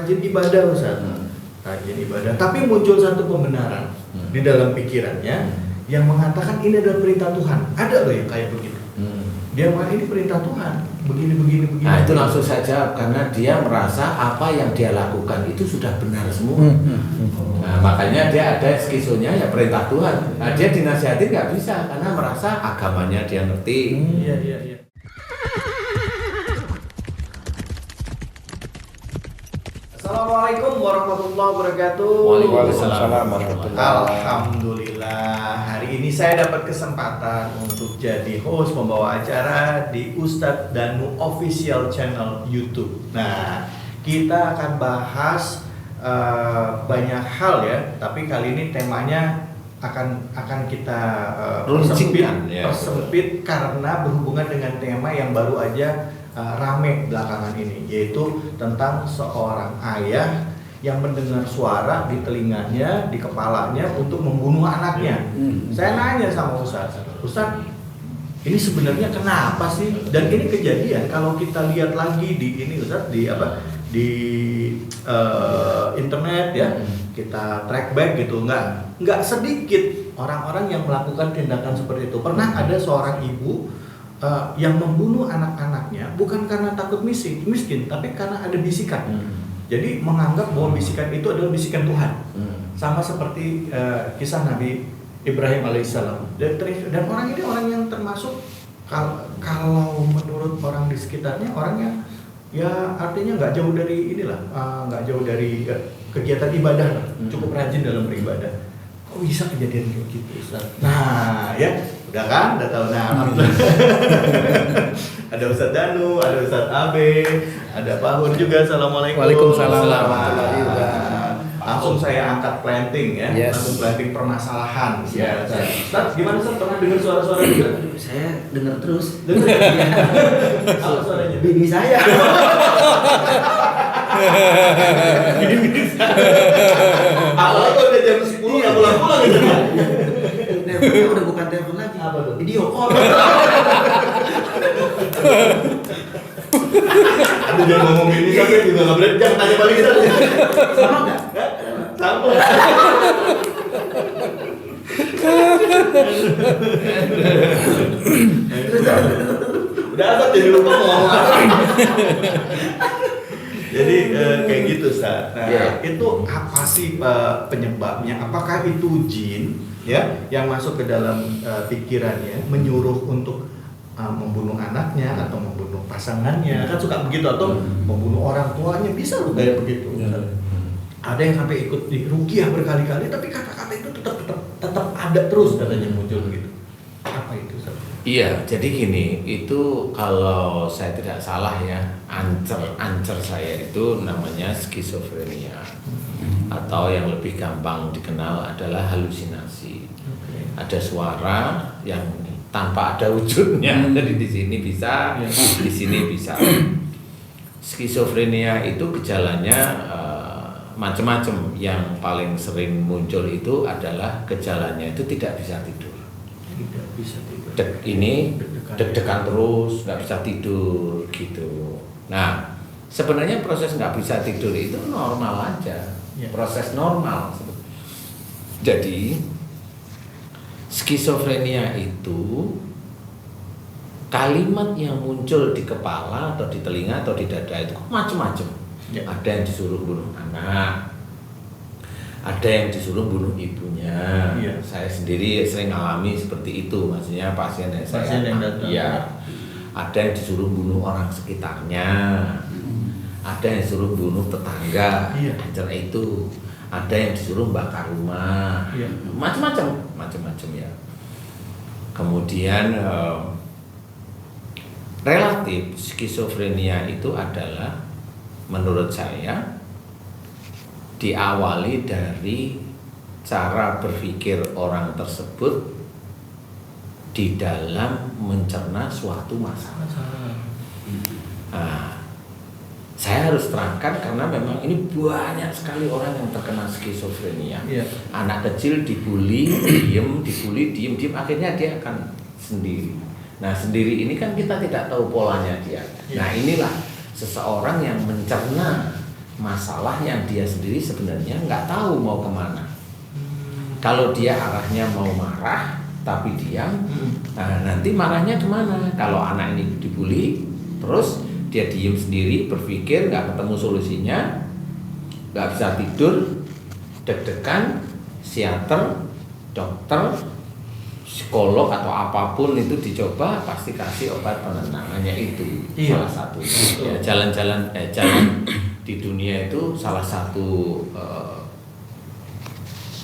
rajin ibadah Ustaz. Rajin ibadah, tapi muncul satu pembenaran di dalam pikirannya yang mengatakan ini adalah perintah Tuhan. Ada loh yang kayak begitu. Dia mengatakan ini perintah Tuhan, begini. Nah itu langsung saja karena dia merasa apa yang dia lakukan itu sudah benar semua. Nah makanya dia ada skizonya ya perintah Tuhan. Nah dia dinasihatin nggak bisa karena merasa agamanya dia ngerti. Iya. Assalamualaikum warahmatullahi wabarakatuh. Waalaikumsalam warahmatullahi wabarakatuh. Alhamdulillah, hari ini saya dapat kesempatan untuk jadi host pembawa acara di Ustadz Danu Official Channel YouTube. Nah, kita akan bahas banyak hal ya, tapi kali ini temanya akan kita persempit karena berhubungan dengan tema yang baru aja rame belakangan ini, yaitu tentang seorang ayah yang mendengar suara di telinganya, di kepalanya untuk membunuh anaknya. Saya nanya sama Ustaz, ini sebenarnya kenapa sih? Dan ini kejadian kalau kita lihat lagi di ini Ustaz, di internet ya, kita track back gitu, nggak sedikit orang-orang yang melakukan tindakan seperti itu. Pernah ada seorang ibu yang membunuh anak-anaknya bukan karena takut miskin, tapi karena ada bisikan. Jadi menganggap bahwa bisikan itu adalah bisikan Tuhan. Sama seperti kisah Nabi Ibrahim alaihissalam. Dan orang ini orang yang termasuk kalau menurut orang di sekitarnya orang yang ya artinya nggak jauh dari inilah, nggak jauh dari kegiatan ibadah lah, cukup rajin dalam beribadah. Kok bisa kejadian kayak gitu Ustaz? Nah ya udah kan, udah tahu. Nah ada Ustadz Danu, ada Ustadz Abe, ada Pak Hur juga. Assalamualaikum. Waalaikumsalam warahmatullahi wabarakatuh. Langsung saya angkat planting ya, langsung planting permasalahan. Ya, Ustadz gimana Ustadz, pernah dengar suara-suara juga? Saya dengar terus. Dengar ya? Apa suaranya? Bini saya. Awalnya udah jam 10 nggak pulang-pulang gitu. Teleponnya udah bukan telepon lagi. Apa tuh? Video call. Aduh jangan ngomong ini sampai juga nggak boleh, jangan tanya balik kita. Sama nggak? Sama. Udah apa jadi lupa mau ngomong apa? Jadi kayak gitu Ustaz. Nah, itu apa sih penyebabnya? Apakah itu jin ya yang masuk ke dalam pikirannya menyuruh untuk membunuh anaknya atau membunuh pasangannya, kan suka begitu, atau membunuh orang tuanya, bisa loh kayak begitu. Ada yang sampai ikut di ruqyah berkali-kali tapi kata-kata itu tetap ada terus katanya muncul begitu. Apa itu Ustaz? Iya, jadi gini, itu kalau saya tidak salah ya, ancer saya itu namanya skizofrenia, atau yang lebih gampang dikenal adalah halusinasi. Ada suara yang tanpa ada wujudnya, jadi di sini bisa, di sini bisa. Skizofrenia itu gejalanya macam-macam. Yang paling sering muncul itu adalah gejalanya itu tidak bisa tidur. Tidak bisa tidur. Deg-degan terus, nggak bisa tidur gitu. Nah, sebenarnya proses nggak bisa tidur itu normal aja, proses normal. Jadi skizofrenia itu kalimat yang muncul di kepala atau di telinga atau di dada itu macam-macam. Ada yang disuruh bunuh anak, ada yang disuruh bunuh ibunya. Saya sendiri sering alami seperti itu, maksudnya pasien yang datang. Iya. Ada yang disuruh bunuh orang sekitarnya, ada yang disuruh bunuh tetangga, itu. Ada yang disuruh bakar rumah, macam-macam ya. Kemudian relatif skizofrenia itu adalah menurut saya diawali dari cara berpikir orang tersebut di dalam mencerna suatu masalah. Nah, saya harus terangkan karena memang ini banyak sekali orang yang terkena skizofrenia. Anak kecil dibully, diem, akhirnya dia akan sendiri. Nah, sendiri ini kan kita tidak tahu polanya dia. Nah, inilah seseorang yang mencerna masalah yang dia sendiri sebenarnya nggak tahu mau kemana. Kalau dia arahnya mau marah tapi diam, nah nanti marahnya kemana? Kalau anak ini dibully, terus dia diem sendiri, berpikir nggak ketemu solusinya, nggak bisa tidur, deg-degan, psikiater, dokter, psikolog atau apapun itu dicoba, pasti kasih obat penenangannya itu. Salah satu ya, jalan di dunia itu salah satu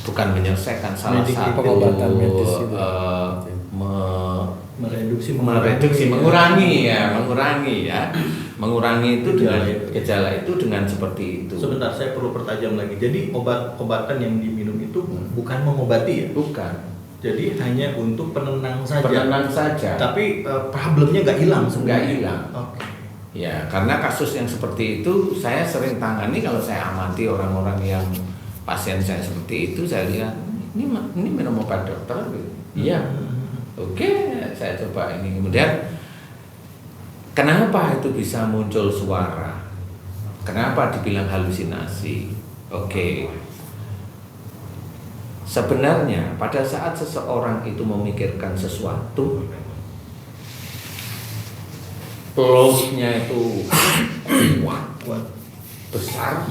bukan menyelesaikan, salah satu pengobatan medis itu. mengurangi itu dengan gejala itu dengan seperti itu. Sebentar, saya perlu pertajam lagi. Jadi obat-obatan yang diminum itu bukan mengobati ya? Bukan. Jadi hanya untuk penenang saja. Penenang saja. Tapi problemnya nggak hilang sebenarnya. Nggak hilang. Oke. Ya, karena kasus yang seperti itu saya sering tangani. Kalau saya amati orang-orang yang pasien saya seperti itu, saya lihat ini minum obat dokter. Iya. Oke, saya coba ini. Kemudian kenapa itu bisa muncul suara? Kenapa dibilang halusinasi? Oke. Sebenarnya pada saat seseorang itu memikirkan sesuatu, load-nya itu kuat, besar,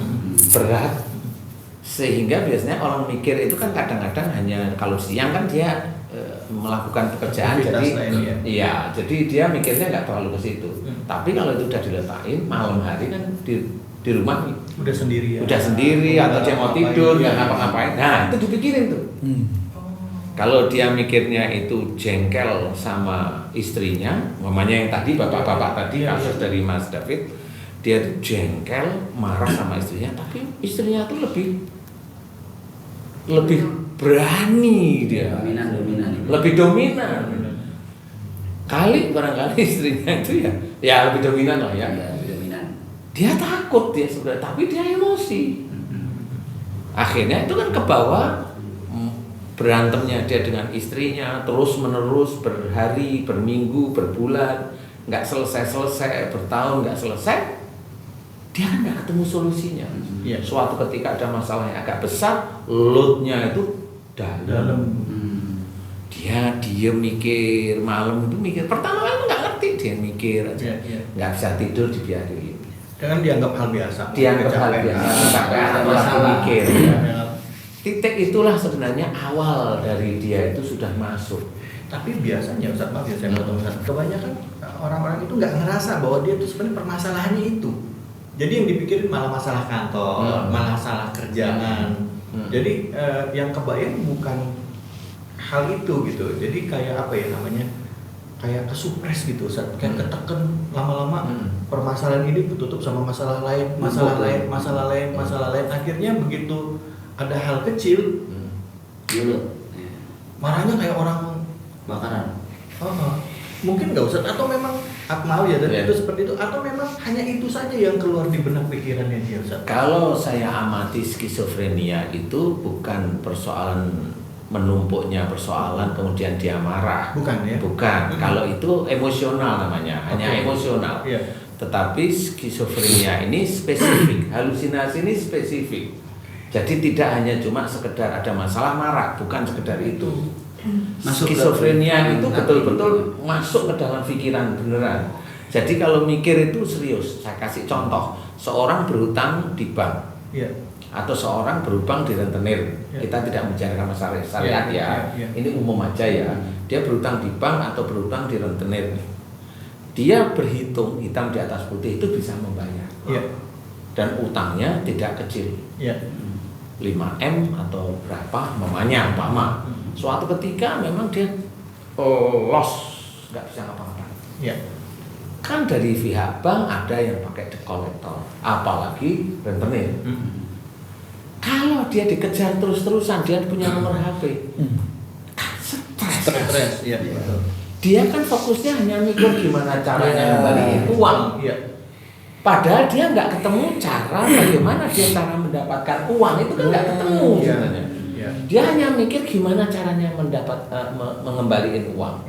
berat, sehingga biasanya orang mikir itu kan kadang-kadang hanya kalau siang kan dia melakukan pekerjaan, jadi jadi dia mikirnya nggak terlalu ke situ. Tapi kalau itu udah diletakin malam hari kan di rumah udah sendiri atau dia mau tidur nggak ngapa-ngapain, nah itu dipikirin tuh. Kalau dia mikirnya itu jengkel sama istrinya, mamanya yang tadi bapak-bapak tadi kasus dari Mas David, dia tuh jengkel marah sama istrinya, tapi istrinya tuh lebih berani, dia lebih dominan. Kali barangkali istrinya itu ya lebih dominan lah ya. Dia takut dia sebenarnya, tapi dia emosi. Akhirnya itu kan ke bawah, berantemnya dia dengan istrinya terus menerus berhari, berminggu, berbulan, nggak selesai, bertahun nggak selesai. Dia kan nggak ketemu solusinya. Suatu ketika ada masalah yang agak besar, load-nya itu dalam. Dia mikir malam itu mikir. Pertama kali nggak ngerti, dia mikir aja, nggak bisa tidur, dibiarin. Kan dianggap hal biasa. Sampai mikir. Titik itulah sebenarnya awal dari dia itu sudah masuk. Tapi biasanya Ustaz, maaf ya saya potong, kebanyakan orang-orang itu nggak ngerasa bahwa dia itu sebenarnya permasalahannya itu. Jadi yang dipikirin malah masalah kantor, malah masalah kerjaan. Jadi yang kebayang bukan hal itu gitu. Jadi kayak apa ya namanya? Kayak kesupres gitu, kayak keteken lama-lama permasalahan ini ketutup sama masalah lain, akhirnya begitu ada hal kecil, marahnya kayak orang bakaran. Mungkin nggak usah, atau memang mau ya dan itu seperti itu, atau memang hanya itu saja yang keluar di benak pikirannya dia, Ustaz? Kalau saya amati skizofrenia itu bukan persoalan menumpuknya persoalan kemudian dia marah, bukan. Kalau itu emosional namanya, hanya emosional. Tetapi skizofrenia ini spesifik, halusinasi ini spesifik. Jadi tidak hanya cuma sekedar ada masalah marah, bukan sekedar itu. Skizofrenia itu betul-betul masuk ke dalam pikiran beneran. Jadi kalau mikir itu serius. Saya kasih contoh, seorang berhutang di bank. Atau seorang berhutang di rentenir. Kita tidak membicarakan masalah syariat Ini umum aja ya. Dia berhutang di bank atau berhutang di rentenir. Dia berhitung hitam di atas putih itu bisa membayar. Dan utangnya tidak kecil. 5M atau berapa mamanya umpama. Suatu ketika memang dia loss, nggak bisa ngapa-ngapain. Kan dari pihak bank ada yang pakai debt collector, apalagi rentenir. Kalau dia dikejar terus-terusan, dia punya nomor HP, stres. Dia kan fokusnya hanya mikir gimana caranya kembaliin uang. Padahal dia nggak ketemu cara bagaimana dia cara mendapatkan uang, itu kan nggak ketemu sebenarnya. Dia hanya mikir gimana caranya mengembalikan uang.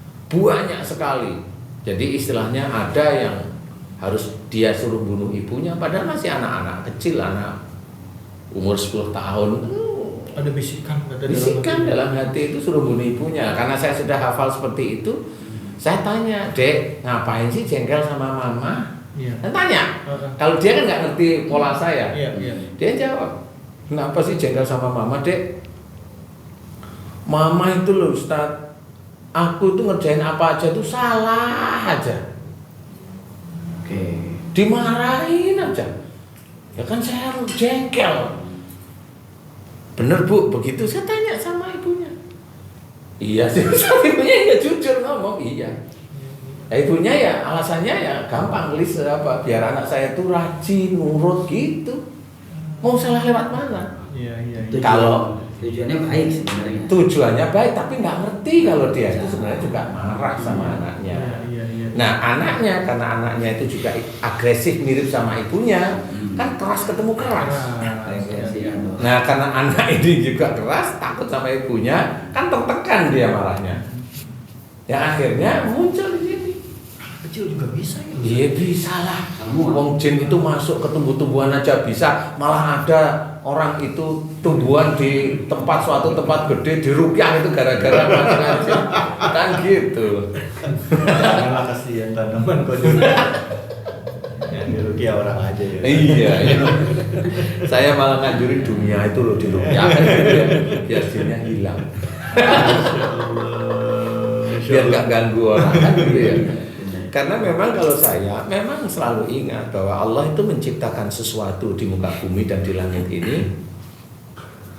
banyak sekali. Jadi istilahnya ada yang harus dia suruh bunuh ibunya padahal masih anak-anak kecil, anak umur 10 tahun. Ada bisikan dalam hati itu suruh bunuh ibunya. Karena saya sudah hafal seperti itu, saya tanya, "Dek, ngapain sih jengkel sama mama?" Dan tanya. Kalau dia kan nggak ngerti pola saya. Dia jawab, "Kenapa sih jengkel sama mama, Dek? Mama itu loh Ustaz, aku itu ngerjain apa aja tuh salah aja. Dimarahin aja. Ya kan saya harus jengkel." "Bener Bu, begitu?" Saya tanya sama ibunya. "Iya sih," ibunya ya jujur ngomong, "Iya." Nah, ibunya ya alasannya ya gampang, list apa, biar anak saya itu rajin, nurut gitu. Mau salah lewat mana? Kalau tujuannya baik sebenarnya. Tujuannya baik, tapi nggak ngerti kalau dia itu sebenarnya juga marah sama anaknya. Nah, anaknya karena anaknya itu juga agresif mirip sama ibunya, kan keras ketemu keras. Nah, karena anak ini juga keras, takut sama ibunya, kan tertekan dia marahnya. Ya akhirnya muncul di sini. Kecil juga bisa ya? Iya bisa lah. Wong jin itu masuk ke tumbuh-tumbuhan aja bisa. Malah ada orang itu tumbuhan di suatu tempat gede dirukyah itu gara-gara masuk jin. Kan gitu. Janganlah kasihan tanaman kok juga. Yang dirukyah orang aja ya. Iya. Saya malah nganjurin dunia itu loh dirukyah kan gitu ya. Biar jinnya hilang. Biar nggak ganggu orang kan gitu ya. Karena memang kalau saya memang selalu ingat bahwa Allah itu menciptakan sesuatu di muka bumi dan di langit ini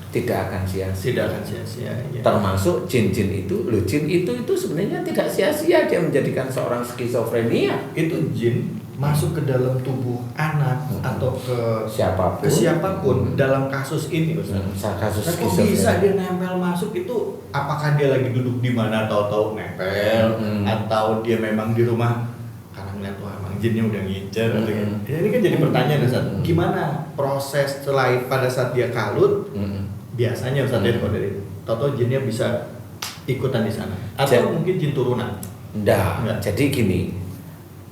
tidak akan sia-sia. Ya. Termasuk jin-jin itu, jin itu sebenarnya tidak sia-sia dia menjadikan seorang skizofrenia. Itu jin masuk ke dalam tubuh anak atau ke siapapun dalam kasus ini, kasus kok bisa dia nempel masuk itu? Apakah dia lagi duduk di mana tahu-tahu nempel atau dia memang di rumah karena ngeliat wah emang jinnya udah ngincer ya, ini kan jadi pertanyaan Ustaz. Gimana proses selain pada saat dia kalut biasanya Ustaz dari tahu-tahu jinnya bisa ikutan di sana atau mungkin jin turunan? Enggak. Jadi gini,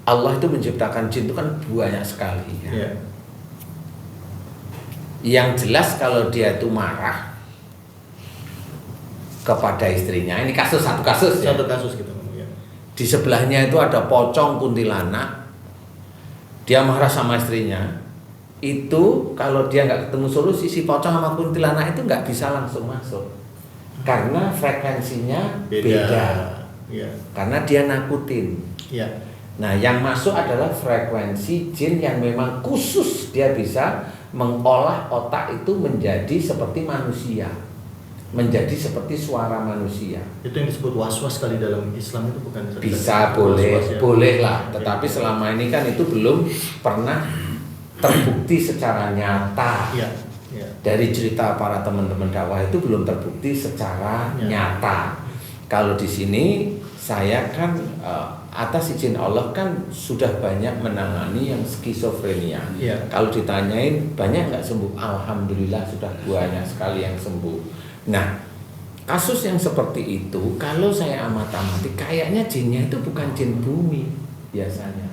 Allah itu menciptakan jin itu kan banyak sekali ya. Yang jelas kalau dia itu marah kepada istrinya, ini satu kasus gitu ya. Di sebelahnya itu ada pocong kuntilanak, dia marah sama istrinya. Itu kalau dia nggak ketemu solusi, si pocong sama kuntilanak itu nggak bisa langsung masuk karena frekuensinya beda. Karena dia nakutin. Nah, yang masuk adalah frekuensi jin yang memang khusus, dia bisa mengolah otak itu menjadi seperti manusia, menjadi seperti suara manusia. Itu yang disebut was-was kali dalam Islam itu bukan? Bisa, boleh lah. Tetapi selama ini kan itu belum pernah terbukti secara nyata. Dari cerita para teman-teman dakwah itu belum terbukti secara nyata. Kalau di sini saya kan atas izin Allah kan sudah banyak menangani yang skizofrenia. Kalau ditanyain banyak nggak sembuh, alhamdulillah sudah banyak sekali yang sembuh. Nah, kasus yang seperti itu kalau saya amati kayaknya jinnya itu bukan jin bumi biasanya.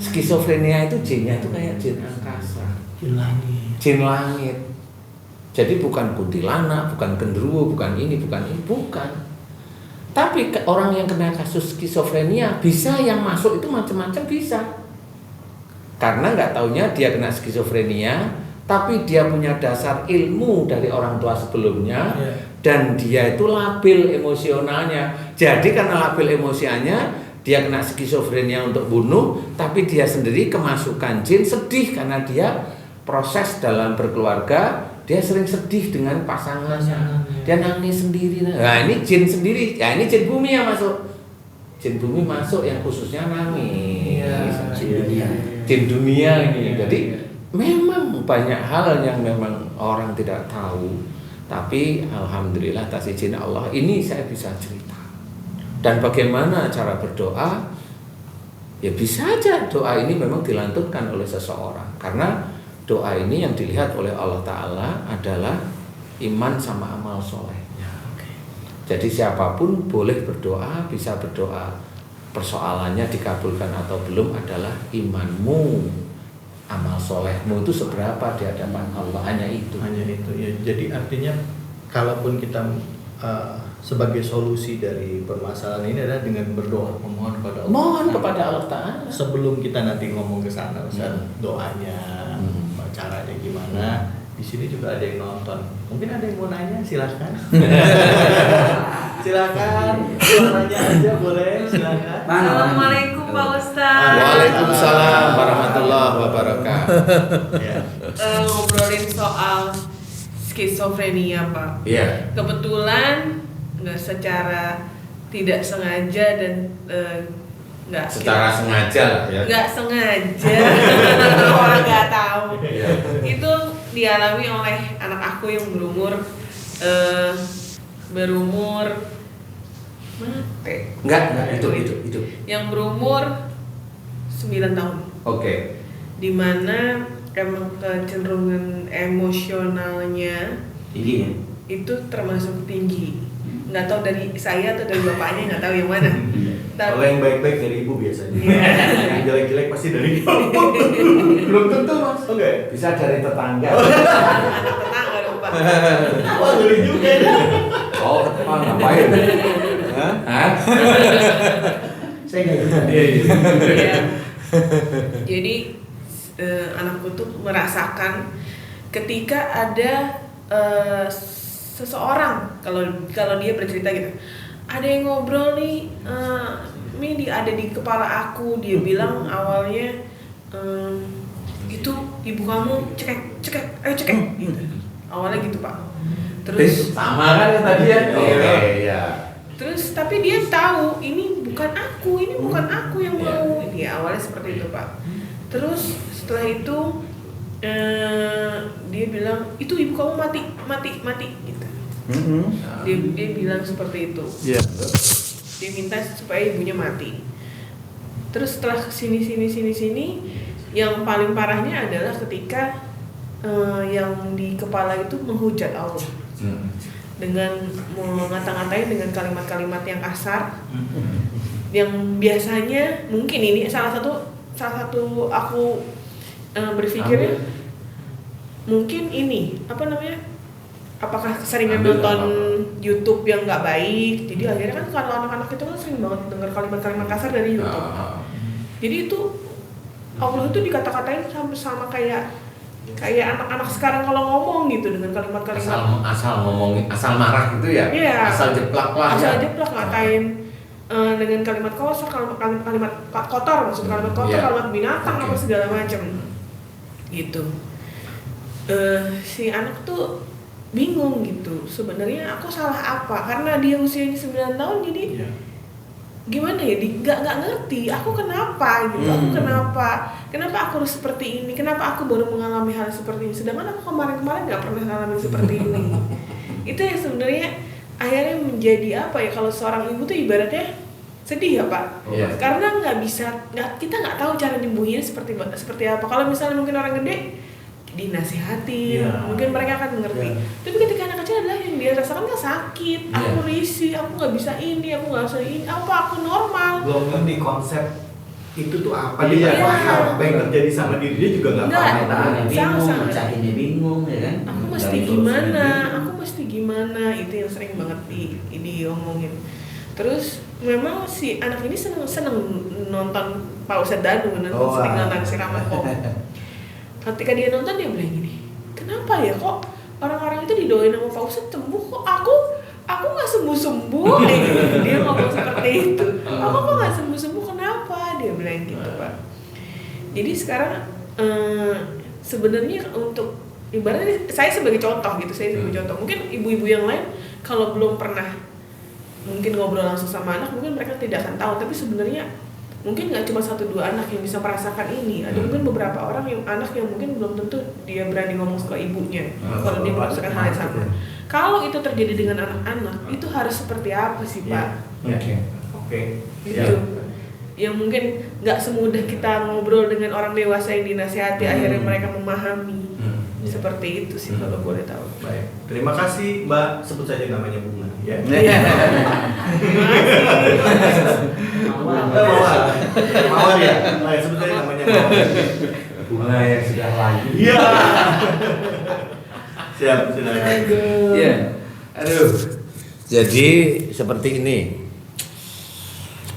Skizofrenia itu jinnya itu kayak jin angkasa, jin langit. Jadi bukan kuntilanak, bukan genderuwo, bukan ini, bukan. Tapi orang yang kena kasus skizofrenia bisa yang masuk itu macam-macam bisa. Karena nggak taunya dia kena skizofrenia, tapi dia punya dasar ilmu dari orang tua sebelumnya dan dia itu labil emosionalnya. Jadi karena labil emosionalnya, dia kena skizofrenia untuk bunuh, tapi dia sendiri kemasukan jin sedih karena dia proses dalam berkeluarga. Dia sering sedih dengan pasangannya, dia nangis sendiri. Nah ini jin sendiri, ya ini jin bumi yang masuk. Jin bumi masuk yang khususnya nangis. Jin dunia ini. Jadi memang banyak hal yang memang orang tidak tahu. Tapi alhamdulillah atas izin Allah ini saya bisa cerita. Dan bagaimana cara berdoa? Ya bisa aja doa ini memang dilantunkan oleh seseorang. Karena doa ini yang dilihat oleh Allah Ta'ala adalah iman sama amal solehnya. Jadi siapapun boleh berdoa, bisa berdoa. Persoalannya dikabulkan atau belum adalah imanmu, amal solehmu itu seberapa di hadapan Allah, hanya itu. Hanya itu ya. Jadi artinya kalaupun kita sebagai solusi dari permasalahan ini adalah dengan berdoa, memohon kepada Allah. Mohon kepada Allah Ta'ala. Sebelum kita nanti ngomong ke sana, Ustaz, doanya, caranya gimana? Di sini juga ada yang nonton. Mungkin ada yang mau nanya, silakan. Silakan, suaranya aja boleh, silakan. Assalamualaikum Pak Ustaz. Waalaikumsalam warahmatullahi wabarakatuh. Ya. Ngobrolin soal skizofrenia Pak. Iya. Kebetulan nggak secara tidak sengaja dan nggak Secara sengaja lah ya. nggak sengaja orang nggak tahu. Iya. Itu dialami oleh anak aku yang berumur Enggak, itu. yang berumur 9 tahun. Oke. Dimana emang kecenderungan emosionalnya Tinggi ya. itu termasuk tinggi. Nggak tahu dari saya atau dari bapaknya, nggak tahu yang mana. Kalau yang baik-baik dari ibu biasanya. Iya. Yang jelek-jelek pasti dari kamu. Belum tentu Mas. Oke. Bisa dari tetangga. Anak tetangga dong Pak. Wah, ngeri juga ya. Oh, tetangga ngapain? Hah? Saya nggak ikut. Iya. Jadi anakku tuh merasakan ketika ada seseorang, kalau dia bercerita gitu, ada yang ngobrol nih, ini ada di kepala aku. Dia bilang awalnya gitu, ibu kamu cekek, ayo cekek gitu. Awalnya gitu Pak. Terus sama kan yang tadi ya? Iya. Terus tapi dia tahu ini bukan aku yang mau. Dia awalnya seperti itu Pak. Terus setelah itu dia bilang itu ibu kamu mati gitu. Dia bilang seperti itu. Iya. Dia minta supaya ibunya mati. Terus setelah sini, yang paling parahnya adalah ketika yang di kepala itu menghujat Allah. Dengan mengata-ngatain dengan kalimat-kalimat yang kasar, yang biasanya mungkin ini salah satu aku berpikirnya mungkin ini apakah keseringan nonton YouTube yang nggak baik, jadi akhirnya kan kalau anak-anak itu kan sering banget dengar kalimat-kalimat kasar dari YouTube. Jadi itu Allah itu dikata-katain sama kayak anak-anak sekarang kalau ngomong gitu dengan kalimat-kalimat asal ngomongin, asal marah gitu ya? Iya. Asal jeplak lah. Asal jeplak ngatain dengan kalimat kotor, kalimat kotor, maksud kalimat kotor, Iya. kalimat binatang apa segala macam. Gitu. Si anak tuh bingung gitu. Sebenarnya aku salah apa? Karena dia usianya 9 tahun jadi gimana ya, nggak ngerti aku kenapa gitu. Aku kenapa aku harus seperti ini, kenapa aku baru mengalami hal seperti ini, sedangkan aku kemarin nggak pernah ngalamin seperti ini. Itu yang sebenarnya akhirnya menjadi apa ya, kalau seorang ibu tuh ibaratnya sedih ya Pak. Karena kita nggak tahu cara nyembuhinnya seperti apa. Kalau misalnya mungkin orang gede dinasihatin, mungkin mereka akan mengerti. Tapi ketika anak kecil adalah yang dia rasakan kan sakit, aku risih, aku nggak bisa ini, aku nggak bisa ini, aku normal. Belum ngerti konsep itu tuh apa, dia nggak paham apa yang terjadi sama diri dia juga nggak paham. Bingung, mecahinnya bingung ya kan. Aku mesti gimana, itu yang sering banget diomongin. Terus memang si anak ini seneng nonton Pak Ustadz Danu, sering nonton si Ramadhan. Ketika dia nonton dia bilang gini, kenapa ya kok orang-orang itu didoain sama Pak Ustadz sembuh, kok aku nggak sembuh gitu. Dia ngomong seperti itu, aku kok nggak sembuh, kenapa, dia bilang gitu Pak. Jadi sekarang sebenarnya untuk ibaratnya saya sebagai contoh gitu, mungkin ibu-ibu yang lain kalau belum pernah mungkin ngobrol langsung sama anak, mungkin mereka tidak akan tahu, tapi sebenarnya mungkin nggak cuma 1-2 anak yang bisa merasakan ini. Ada mungkin beberapa orang anak yang mungkin belum tentu dia berani ngomong ke ibunya kalau dia merasakan hal yang sama. Kalau itu terjadi dengan anak-anak, itu harus seperti apa sih Pak? Oke. Itu yang mungkin nggak semudah kita ngobrol dengan orang dewasa yang dinasihati, akhirnya mereka memahami. Seperti itu sih kalau boleh tahu. Baik, terima kasih Mbak, sebut saja namanya Bunga ya. Mawar ya, baik, sebut saja namanya Mawar. Bunga yang sudah layu. Iya. Siap, silakan. Iya. Aduh. Jadi seperti ini.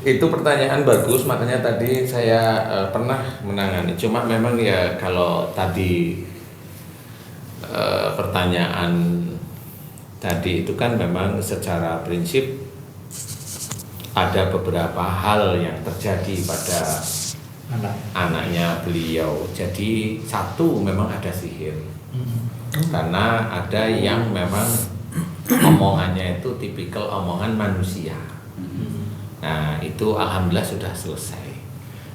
Itu pertanyaan bagus, makanya tadi saya pernah menangani. Cuma memang ya kalau tadi pertanyaan tadi itu kan memang secara prinsip ada beberapa hal yang terjadi pada anaknya beliau. Jadi satu memang ada sihir, karena ada yang memang omongannya itu tipikal omongan manusia. Nah itu alhamdulillah sudah selesai.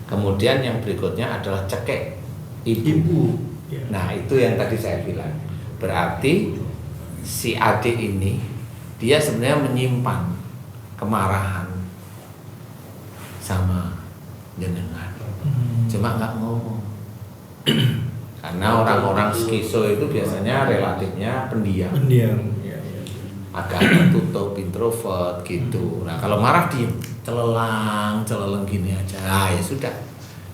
Kemudian yang berikutnya adalah cekek ibu. Nah itu yang tadi saya bilang. Berarti si adik ini dia sebenarnya menyimpan kemarahan sama jenengan. Cuma nggak ngomong. Karena orang-orang skizo itu biasanya relatifnya pendiam. Agak tertutup, introvert gitu. Nah kalau marah diem, celeleng gini aja. Nah ya sudah,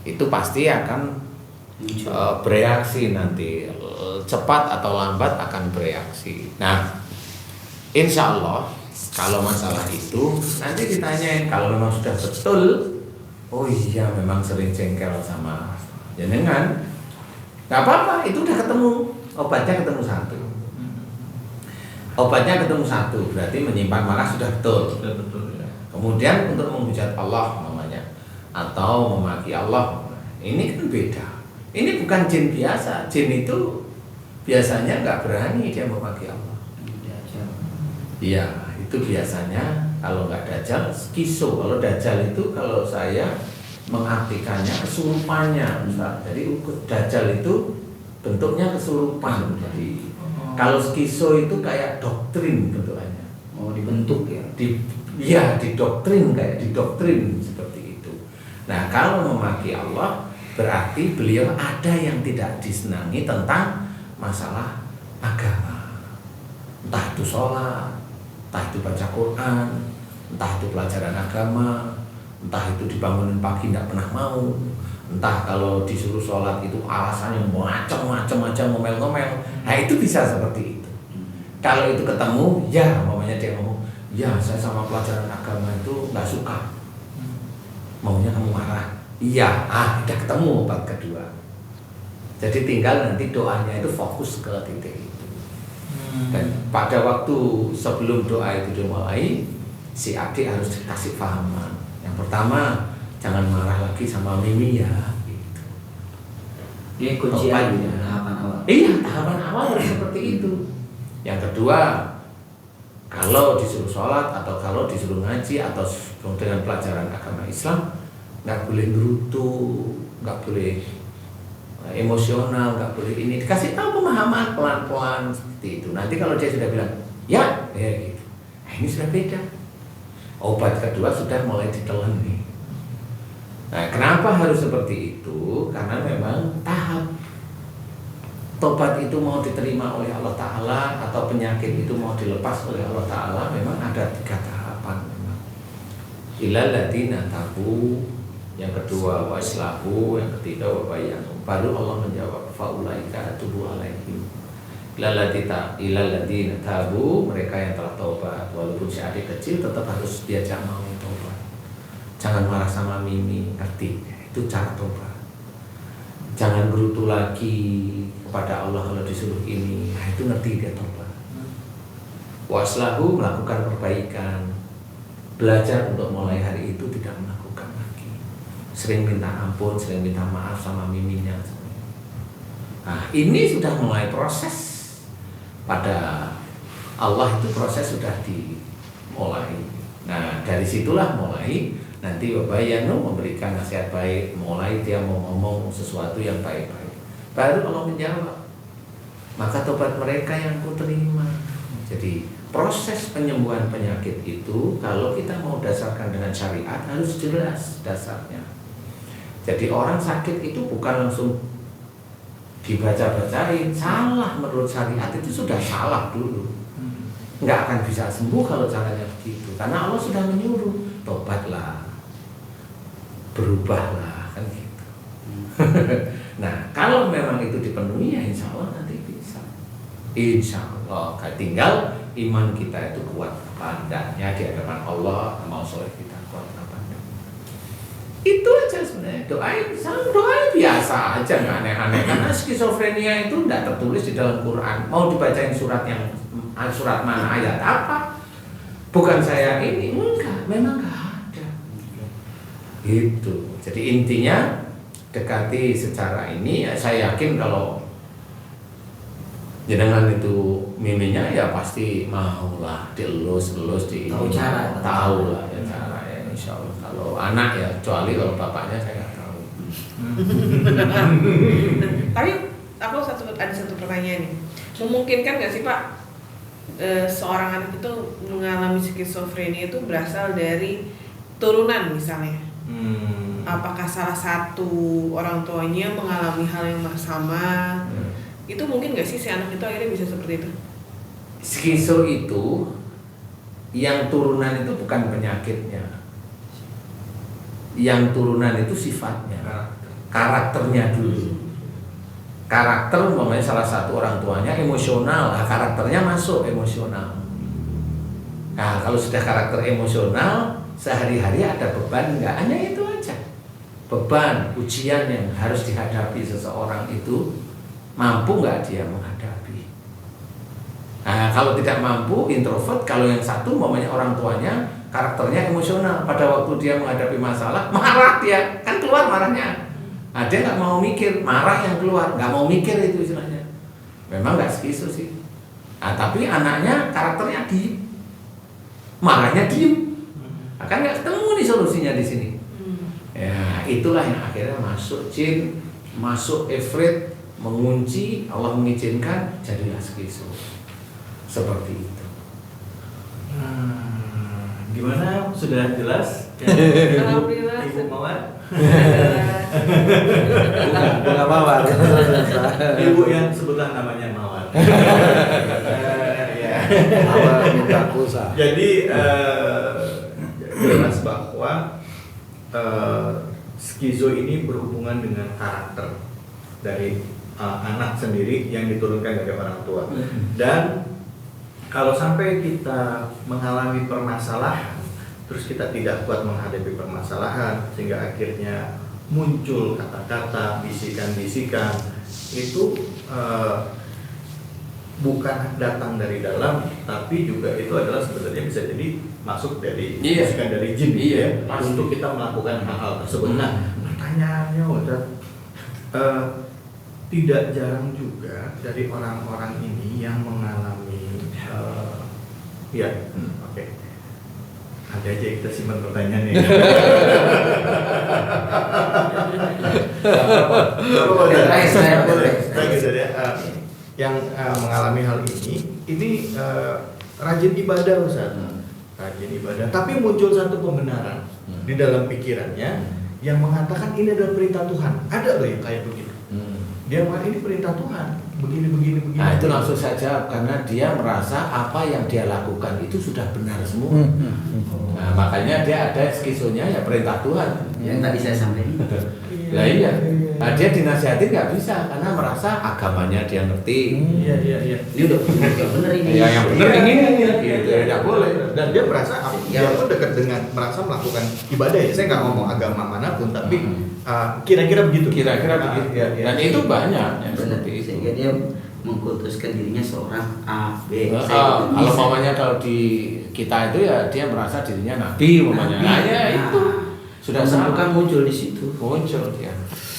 itu pasti akan bereaksi nanti, cepat atau lambat akan bereaksi. Nah, insya Allah kalau masalah itu nanti ditanyain, kalau memang sudah betul, oh iya memang sering jengkel sama jenengan, nggak apa-apa, itu udah ketemu, obatnya ketemu satu. Obatnya ketemu satu, berarti menyimpan marah sudah betul. Ya. Kemudian untuk menghujat Allah namanya, atau memaki Allah, ini kan beda. Ini bukan jin biasa. Jin itu biasanya nggak berani dia memaki Allah. Iya, itu biasanya kalau nggak dajjal, skizo. Kalau dajjal itu kalau saya mengartikannya kesurupannya, Ustaz. Jadi dajjal itu bentuknya kesurupan. Jadi kalau skizo itu kayak doktrin bentukannya. Oh, dibentuk ya? Didoktrin, kayak didoktrin seperti itu. Nah, kalau memaki Allah berarti beliau ada yang tidak disenangi tentang masalah agama. Entah itu sholat, entah itu baca Quran, entah itu pelajaran agama, entah itu dibangunin pagi tidak pernah mau, entah kalau disuruh sholat itu alasannya macam-macam aja, ngomel-ngomel. Nah itu bisa seperti itu. Kalau itu ketemu, ya mamanya dia ngomong, ya saya sama pelajaran agama itu nggak suka, maunya kamu marah. Iya, udah ketemu obat kedua. Jadi tinggal nanti doanya itu fokus ke titik itu. Dan pada waktu sebelum doa itu dimulai, si adik harus dikasih pahaman. Yang pertama, jangan marah lagi sama Mimi ya. Gitu. Ini kuncian tahapan awal. Iya, tahapan awal harus seperti itu. Yang kedua, kalau disuruh sholat atau kalau disuruh ngaji atau dengan pelajaran agama Islam, nggak boleh gerutu, nggak boleh emosional, nggak boleh ini. Dikasih tahu pemahaman pelan-pelan seperti itu. Nanti kalau dia sudah bilang ya, gitu. Nah, ini sudah beda. Obat kedua sudah mulai ditelan nih. Nah, kenapa harus seperti itu? Karena memang tahap tobat itu mau diterima oleh Allah Ta'ala atau penyakit itu mau dilepas oleh Allah Ta'ala, memang ada 3 tahapan memang. Ilal ladina tabu, yang kedua wa islahu, yang ketiga wa bayanu. Baru Allah menjawab faulaika atubu alaihim. Ilal ladina tabu, mereka yang telah taubat. Walaupun si adik kecil tetap harus diajak mau taubat. Jangan marah sama Mimi, ngerti? Itu cara taubat. Jangan berutu lagi kepada Allah kalau disuruh ini. Nah, itu ngerti dia taubat. Waslahu, melakukan perbaikan. Belajar untuk mulai hari itu tidak melakukan lagi. Sering minta ampun, sering minta maaf sama Miminya. Nah, ini sudah mulai proses. Pada Allah itu proses sudah dimulai. Nah, dari situlah mulai nanti Wabayanu memberikan nasihat baik, mulai dia mau ngomong sesuatu yang baik-baik. Baru Allah menjawab, maka tobat mereka yang kuterima. Jadi proses penyembuhan penyakit itu kalau kita mau dasarkan dengan syariat harus jelas dasarnya. Jadi orang sakit itu bukan langsung dibaca-bacain, salah menurut syariat itu sudah salah dulu. Nggak akan bisa sembuh kalau caranya begitu, karena Allah sudah menyuruh, tobatlah, berubahlah, kan gitu. Nah, kalau memang itu dipenuhi, ya insya Allah nanti bisa. Insya Allah, tinggal iman kita itu kuat apa enggaknya di hadapan Allah, mau soleh kita kuat apa enggak. Itu aja sebenarnya. Doa biasa aja, nggak aneh-aneh. Karena skizofrenia itu tidak tertulis di dalam Quran. Mau dibacain surat mana, ayat apa? Bukan saya ini, enggak, memang nggak ada. Gitu. Jadi intinya dekati secara ini, ya saya yakin kalau jenengan itu miminya ya pasti mau lah dielus di tahu cara, tahu lah ya cara ya, insya Allah. Kalau anak ya, kecuali kalau bapaknya saya nggak tahu. Tapi aku ada satu pertanyaan nih, memungkinkan nggak sih Pak seorang anak itu mengalami skizofrenia itu berasal dari turunan misalnya? Apakah salah satu orang tuanya mengalami hal yang sama? Itu mungkin nggak sih si anak itu akhirnya bisa seperti itu? Skizo itu yang turunan itu bukan penyakitnya, yang turunan itu sifatnya, karakternya dulu. Karakter umpamanya salah satu orang tuanya emosional, nah karakternya masuk emosional. Nah kalau sudah karakter emosional, sehari-hari ada beban nggak? Hanya itu aja, beban, ujian yang harus dihadapi seseorang itu, mampu nggak dia menghadapi. Nah kalau tidak mampu, introvert. Kalau yang satu umpamanya orang tuanya karakternya emosional, pada waktu dia menghadapi masalah marah, dia kan keluar marahnya. Nah, dia nggak mau mikir, marah yang keluar, nggak mau mikir itu istilahnya. Memang nggak skizo sih. Nah, tapi anaknya karakternya diem, marahnya diem. Nah, kan nggak ketemu nih solusinya di sini. Ya itulah yang akhirnya masuk jin, masuk ifrit, mengunci, Allah mengizinkan, jadilah skizo. Seperti itu. Gimana? Sudah jelas? Alhamdulillah. Ibu Mawar? Bukan Mawar. Ibu yang sebutlah namanya Mawar. Mawar buka kusa. Jadi jelas bahwa skizo ini berhubungan dengan karakter dari anak sendiri yang diturunkan dari orang tua. Dan kalau sampai kita mengalami permasalahan, terus kita tidak kuat menghadapi permasalahan, sehingga akhirnya muncul kata-kata, bisikan-bisikan, itu bukan datang dari dalam, tapi juga itu adalah sebenarnya bisa jadi masuk dari bisikan dari jin, ya, untuk kita melakukan hal-hal tersebut. Nah, pertanyaannya Ustaz, tidak jarang juga dari orang-orang ini yang mengalami oke. Ada aja kita simpan pertanyaannya. Yang mengalami hal ini rajin ibadah Ustaz. Rajin ibadah. Tapi muncul satu pembenaran di dalam pikirannya yang mengatakan ini adalah perintah Tuhan. Ada loh yang kayak begitu. Dia mengatakan ini perintah Tuhan. Begini. Nah itu langsung saja, karena dia merasa apa yang dia lakukan itu sudah benar semua. Nah makanya dia ada skizonya ya perintah Tuhan. Yang tadi saya sampaikan. Nah iya. Nah dia dinasihatin nggak bisa karena merasa agamanya dia ngerti. Iya. Ini udah benar ini. Ya yang benar ini gitu, tidak boleh. Dan dia merasa dia pun dekat dengan merasa melakukan ibadah ya. Saya nggak ngomong agama manapun, tapi kira-kira begitu. Kira-kira begitu. Dan itu banyak yang seperti itu. Sehingga dia mengkultuskan dirinya seorang A, B, C. Kalau mamanya kalau di kita itu ya dia merasa dirinya nabi mamanya. Nah ya itu sudah bukan muncul di situ. Muncul dia.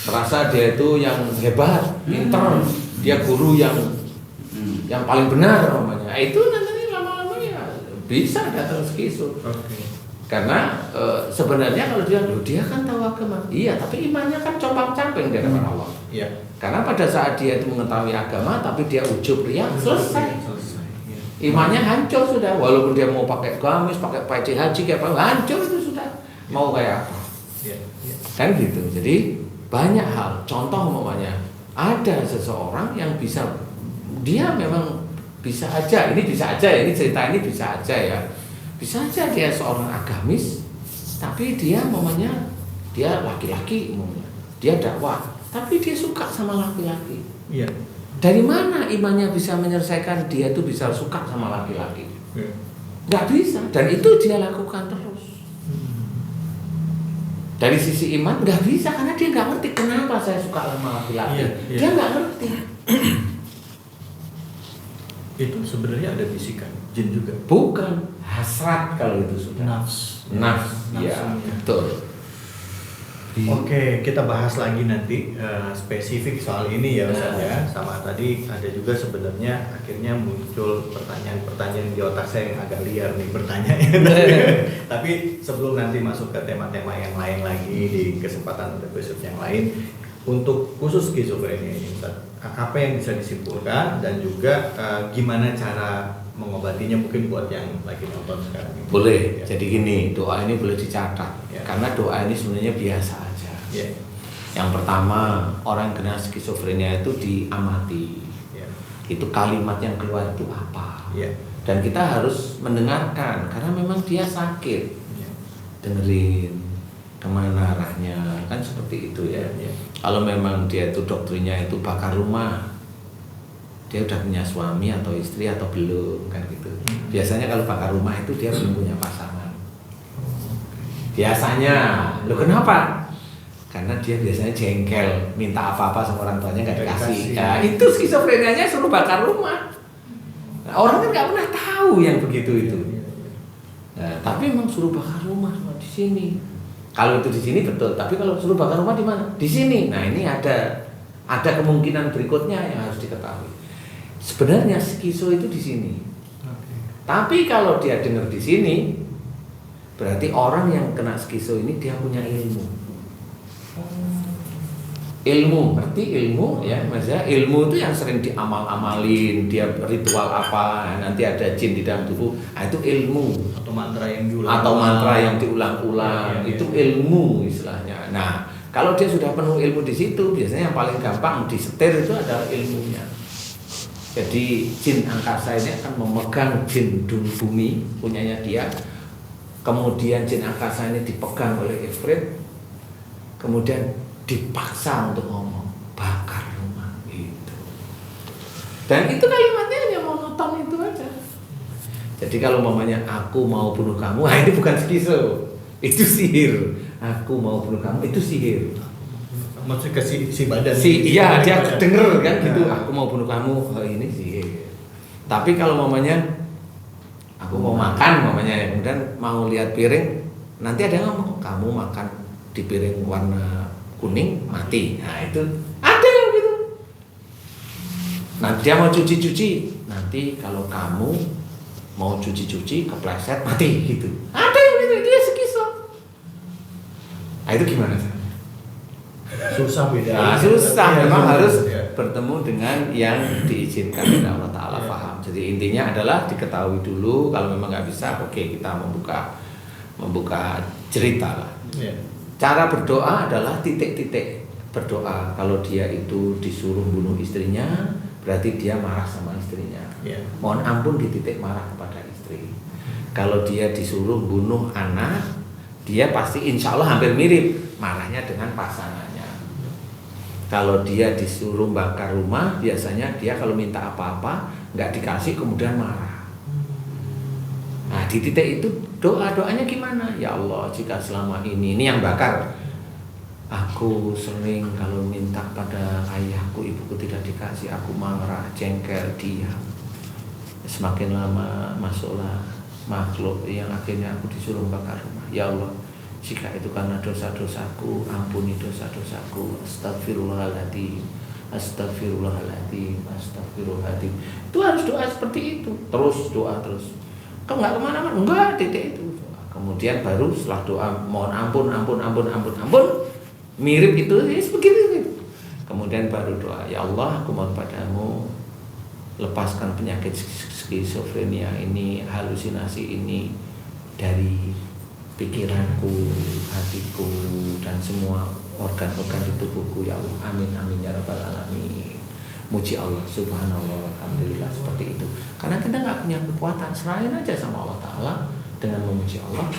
Merasa dia itu yang hebat, pintar, dia guru yang paling benar namanya. Itu nanti lama-lama ya bisa datang skizo. Karena sebenarnya kalau dia kan tahu agama, iya, tapi imannya kan compang-camping di hadapan Allah. Iya. Karena pada saat dia itu mengetahui agama, tapi dia ujub riya, selesai. Imannya hancur sudah, walaupun dia mau pakai gamis, pakai peci haji kayak apa, hancur itu sudah. Mau kayak apa? Kan gitu. Jadi banyak hal. Contoh umpamanya Ada seseorang yang bisa, dia memang bisa aja, ini cerita ini bisa aja ya, bisa aja dia seorang agamis, tapi dia dia laki-laki, dia dakwah, tapi dia suka sama laki-laki. Iya. Dari mana imannya bisa menyelesaikan dia tuh bisa suka sama laki-laki? Nggak bisa, dan itu dia lakukan terus. Dari sisi iman nggak bisa, karena dia nggak ngerti kenapa saya suka sama laki-laki. Dia nggak ngerti. Itu sebenarnya ada bisikan jin juga. Bukan, hasrat kalau itu sudah. Nafs. Ya, betul. Oke, kita bahas lagi nanti spesifik soal ini ya Ustaz ya. Sama tadi ada juga sebenarnya akhirnya muncul pertanyaan-pertanyaan di otak saya yang agak liar nih bertanya. Tapi sebelum nanti masuk ke tema-tema yang lain lagi di kesempatan episode yang lain, untuk khusus skizofrenia ini Ustaz, apa yang bisa disimpulkan dan juga gimana cara mengobatinya mungkin buat yang lagi nonton sekarang ini. Boleh, ya. jadi gini, doa ini boleh dicatat Ya. karena doa ini sebenarnya biasa aja. Ya. Yang pertama, orang yang kena skizofrenia itu diamati. Ya. Itu kalimat yang keluar itu apa? Ya. Dan kita harus mendengarkan karena memang dia sakit. Ya. Dengerin kemana arahnya, kan seperti itu ya. Ya. Kalau memang dia itu doktrinnya itu bakar rumah, dia udah punya suami atau istri atau belum, kan gitu. Biasanya kalau bakar rumah itu dia belum punya pasangan. Biasanya, loh kenapa? Karena dia biasanya jengkel, minta apa-apa sama orang tuanya nggak dikasih. Nah, itu skizofrenianya suruh bakar rumah. Nah, orang kan nggak pernah tahu yang begitu itu. Nah, tapi memang suruh bakar rumah di sini. Kalau itu di sini betul, tapi kalau suruh bakar rumah di mana? Di sini. Nah, ini ada kemungkinan berikutnya yang harus diketahui. Sebenarnya skizo itu di sini. Tapi kalau dia dengar di sini, berarti orang yang kena skizo ini dia punya ilmu. Ilmu, ngerti ilmu ya, maksudnya ilmu itu yang sering diamal-amalin, dia ritual apa, nanti ada jin di dalam tubuh, itu ilmu. Atau mantra yang diulang-ulang. Itu ilmu istilahnya. Nah, kalau dia sudah penuh ilmu di situ, biasanya yang paling gampang disetir itu adalah ilmunya. Jadi jin angkasa ini akan memegang jin bumi punyanya dia. Kemudian jin angkasa ini dipegang oleh ifrit. Kemudian dipaksa untuk ngomong bakar rumah gitu. Dan itu kalimatnya hanya monoton itu aja. Jadi kalau mamanya aku mau bunuh kamu, nah ini bukan skizo, itu sihir. Aku mau bunuh kamu itu sihir. Maksudnya ke si badan. Iya, dia denger kan gitu. Aku mau bunuh kamu, ini sihir. Tapi kalau mamanya aku mau makan mamanya, kemudian mau lihat piring, nanti ada yang ngomong kamu makan di piring warna kuning mati. Nah itu ada yang gitu. Nanti dia mau cuci-cuci, nanti kalau kamu mau cuci-cuci kepleset mati gitu. Ada yang gitu, dia skizo. Nah itu gimana? Susah beda. Nah, susah, memang harus bertemu dengan yang diizinkan oleh Allah Ta'ala paham. Jadi intinya adalah diketahui dulu. Kalau memang nggak bisa, oke, kita membuka cerita lah. Cara berdoa adalah titik-titik berdoa. Kalau dia itu disuruh bunuh istrinya, berarti dia marah sama istrinya. Mohon ampun di titik marah kepada istri. Kalau dia disuruh bunuh anak, dia pasti insya Allah hampir mirip marahnya dengan pasangannya. Kalau dia disuruh bakar rumah, biasanya dia kalau minta apa-apa nggak dikasih kemudian marah. Nah di titik itu doanya gimana? Ya Allah, jika selama ini yang bakar, aku sering kalau minta pada ayahku, ibuku tidak dikasih, aku marah, jengkel, diam. Semakin lama masuklah makhluk yang akhirnya aku disuruh bakar rumah. Ya Allah, jika itu karena dosa-dosaku, ampuni dosa-dosaku. Astagfirullahaladzim, astagfirullahaladzim, astagfirullahaladzim. Itu harus doa seperti itu. Terus doa terus. Kau nggak kemana-mana? Enggak, titik itu. Kemudian baru setelah doa mohon ampun, mirip itu, begitu. Kemudian baru doa, ya Allah, aku mohon padamu lepaskan penyakit skizofrenia ini, halusinasi ini dari pikiranku, hatiku, dan semua organ-organ di tubuhku ya Allah. Amin amin ya rabbal alamin. Muji Allah subhanallah, alhamdulillah, seperti itu. Karena kita nggak punya kekuatan, serahin aja sama Allah Ta'ala dengan memuji Allah.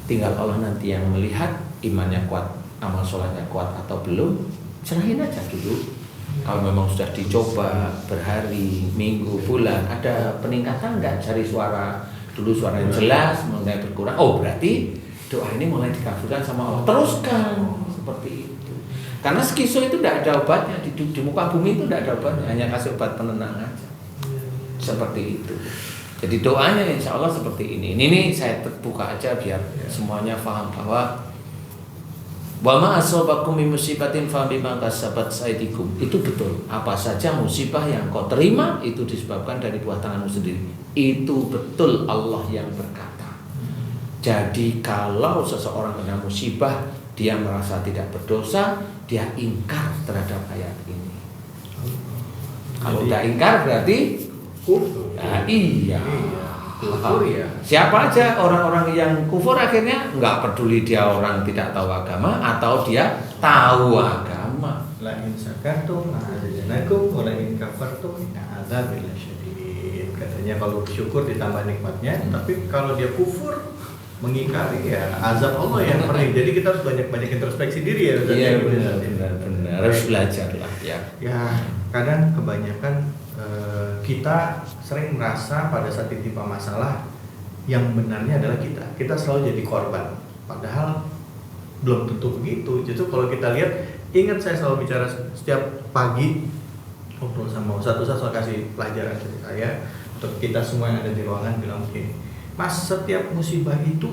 Tinggal Allah nanti yang melihat imannya kuat, amal sholatnya kuat atau belum. Serahin aja dulu. Kalau memang sudah dicoba berhari, minggu, bulan, ada peningkatan nggak cari suara? Dulu suaranya jelas, mulai berkurang. Oh berarti doa ini mulai dikabulkan sama Allah. Teruskan seperti itu. Karena skizo itu tidak ada obatnya di muka bumi itu tidak ada obatnya, hanya kasih obat penenang aja. Seperti itu. Jadi doanya insya Allah seperti ini. Ini saya buka aja biar semuanya paham bahwa wa ma asabakum min musibatin fa bima kasabat aydikum. Itu betul. Apa saja musibah yang kau terima itu disebabkan dari buah tanganmu sendiri. Itu betul Allah yang berkata. Jadi kalau seseorang kena musibah, dia merasa tidak berdosa, dia ingkar terhadap ayat ini. Kalau udah ingkar berarti kufur. Nah, iya. Kufur ya. Siapa aja orang-orang yang kufur akhirnya nggak peduli dia orang tidak tahu agama atau dia tahu agama. La in syakartum la'azidannakum wa la in kafartum la'adzabil syadid. Katanya kalau bersyukur ditambah nikmatnya, tapi kalau dia kufur mengingkari ya azab Allah yang perih. Jadi kita harus banyak-banyak introspeksi diri ya. Iya benar. Harus belajar lah ya. Ya kadang kebanyakan kita sering merasa pada saat ditimpa masalah yang benarnya adalah kita selalu jadi korban. Padahal belum tentu begitu. Justru kalau kita lihat, ingat saya selalu bicara setiap pagi ngobrol sama satu selalu kasih pelajaran dari saya untuk kita semua yang ada di ruangan bilang begini, Mas, setiap musibah itu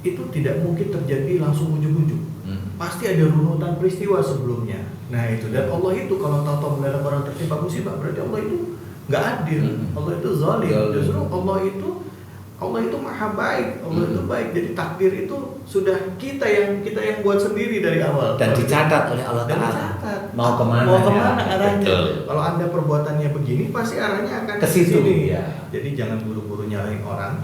tidak mungkin terjadi langsung ujung-ujung. Pasti ada runutan peristiwa sebelumnya. Nah itu, dan Allah itu kalau tahu-tahu mendadak orang tertimpa musibah, berarti Allah itu nggak adil. Allah itu zalim. Justru Allah itu maha baik. Allah itu baik. Jadi takdir itu sudah kita yang buat sendiri dari awal. Dan dicatat oleh Allah Ta'ala. Mau kemana arahnya. Betul. Kalau Anda perbuatannya begini, pasti arahnya akan ke situ. Ya. Jadi jangan buru-buru nyalahin orang.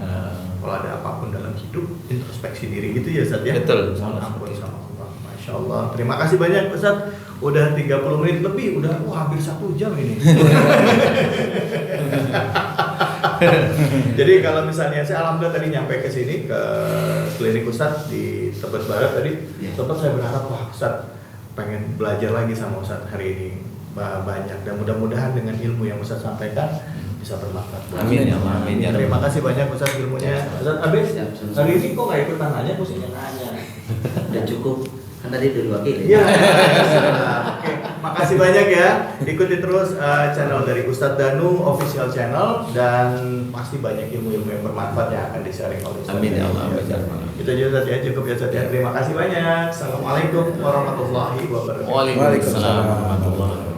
Kalau ada apapun dalam hidup, introspeksi diri gitu ya Ustaz ya. Betul. Mohon ampun sama Allah. Masya Allah. Terima kasih banyak Ustaz. Udah 30 menit lebih, udah hampir 1 jam ini. Jadi kalau misalnya saya alhamdulillah tadi nyampe ke sini ke klinik Ustaz di Tebet Barat tadi, tempat saya berharap wah Ustaz pengen belajar lagi sama Ustaz hari ini banyak, dan mudah-mudahan dengan ilmu yang Ustaz sampaikan bisa bermanfaat. Amin ya Allah. Amin ya. Terima kasih banyak Ustaz ilmunya. Ustaz Abis, hari ini kok nggak ikutan nanya, mestinya nanya. Udah cukup, kan tadi udah diwakili. Iya. Oke, makasih banyak ya. Ikuti terus channel dari Ustadz Danu official channel, dan pasti banyak ilmu-ilmu yang bermanfaat yang akan di-sharing oleh Ustadz. Amin ya Allah. Itu aja Ustadz ya, cukup ya Ustadz ya. Terima kasih banyak. Assalamualaikum warahmatullahi wabarakatuh. Waalaikumsalam warahmatullahi wabarakatuh.